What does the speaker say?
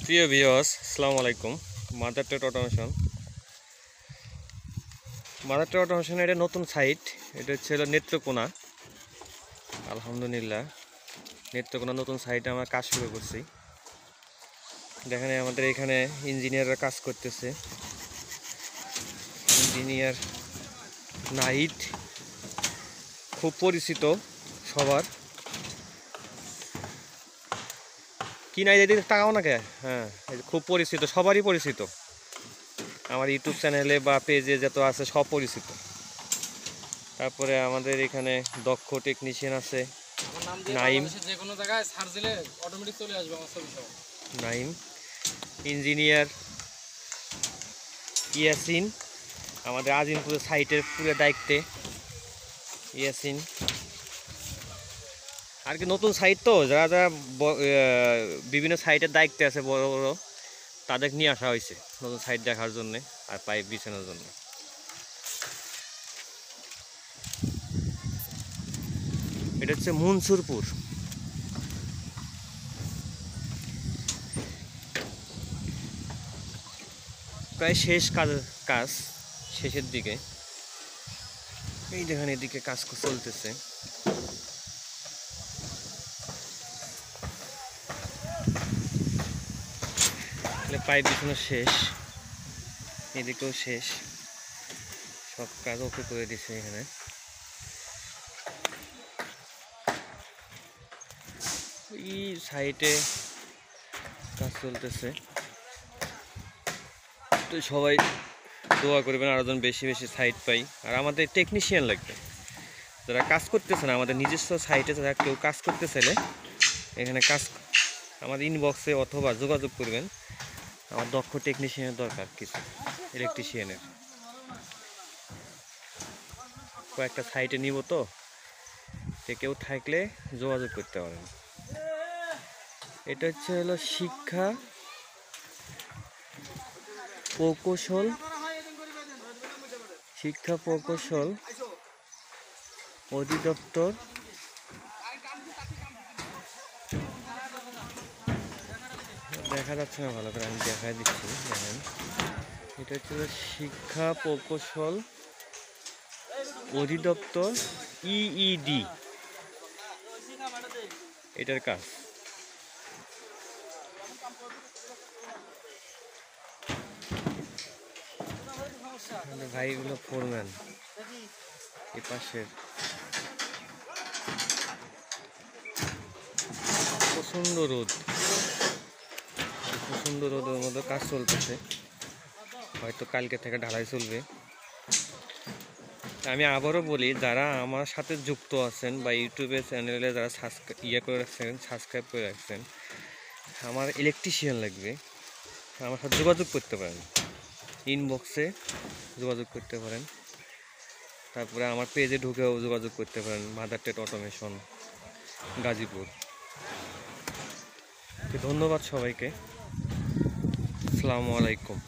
প্রিয় ভিউয়ার্স, আসসালামু আলাইকুম। মাদার টেট অটোমেশন এটা নতুন সাইট। এটা ছিল নেত্রকোনা। আলহামদুলিল্লাহ, নেত্রকোনা নতুন সাইটে আমরা কাজ শুরু করছি। দেখেন আমাদের এখানে ইঞ্জিনিয়াররা কাজ করতেছে। ইঞ্জিনিয়ার নাহিদ খুব পরিচিত সবার। কি নাই এদিকে টাকাও না কে? হ্যাঁ, খুব পরিচিত, সবারই পরিচিত। আমার ইউটিউব চ্যানেলে বা পেজে যত আছে সব পরিচিত। তারপরে আমাদের এখানে দক্ষ টেকনিশিয়ান আছে নাইম। নাইম, ইঞ্জিনিয়ার ইয়াসিন, আমাদের আজিমপুরের সাইটের পুরো দায়িত্বে ইয়াসিন। আর কি নতুন সাইট তো, যারা যারা বিভিন্ন সাইটের দায়িত্বে আছে বড় বড়, তাদের নিয়ে আসা হয়েছে নতুন সাইট দেখার জন্যে আর পাইপ বিছানোর জন্য। এটা হচ্ছে মনসুরপুর। প্রায় শেষ কাজ শেষের দিকে। এই দেখেন এদিকে কাজ চলতেছে। পাইপ বিছানো শেষ, এদিকেও শেষ, সব কাজ ওকে করে দিছে। এখানে এই সাইটে কাজ চলতেছে। তো সবাই দোয়া করবেন আরো যেন বেশি বেশি সাইট পাই। আর আমাদের টেকনিশিয়ান লাগবে যারা কাজ করতেছে না, আমাদের নিজস্ব সাইটে যারা কেউ কাজ করতে চাইলে এখানে কাজ আমাদের ইনবক্সে অথবা যোগাযোগ করবেন। আমার দক্ষ টেকনিশিয়ানের দরকার, কিছু ইলেকট্রিশিয়ানের। কয়েকটা সাইটে নিব, তো কেউ থাকলে যোগাযোগ করতে পারেন। এটা হলো শিক্ষা প্রকৌশল অধিদপ্তর। দেখা যাচ্ছে না ভালো করে, আমি দেখা দিচ্ছি। দেখেন, এটা হচ্ছে শিক্ষা প্রকৌশল অধিদপ্তর ইইডি, এটার কাজ। ভাই এগুলো ফোরম্যান। এই পাশের প্রচণ্ড রোদের মধ্যে কাজ চলতেছে। হয়তো কালকে থেকে ঢালাই চলবে। আমি আবারও বলি, যারা আমার সাথে যুক্ত আছেন বা ইউটিউবের চ্যানেলে যারা সাবস্ক্রাইব করে রাখছেন, আমার ইলেকট্রিশিয়ান লাগবে, আমার সাথে যোগাযোগ করতে পারেন, ইনবক্সে যোগাযোগ করতে পারেন। তারপরে আমার পেজে ঢুকেও যোগাযোগ করতে পারেন, মাদার টেট অটোমেশন গাজীপুর। ধন্যবাদ সবাইকে। আসসালামু আলাইকুম।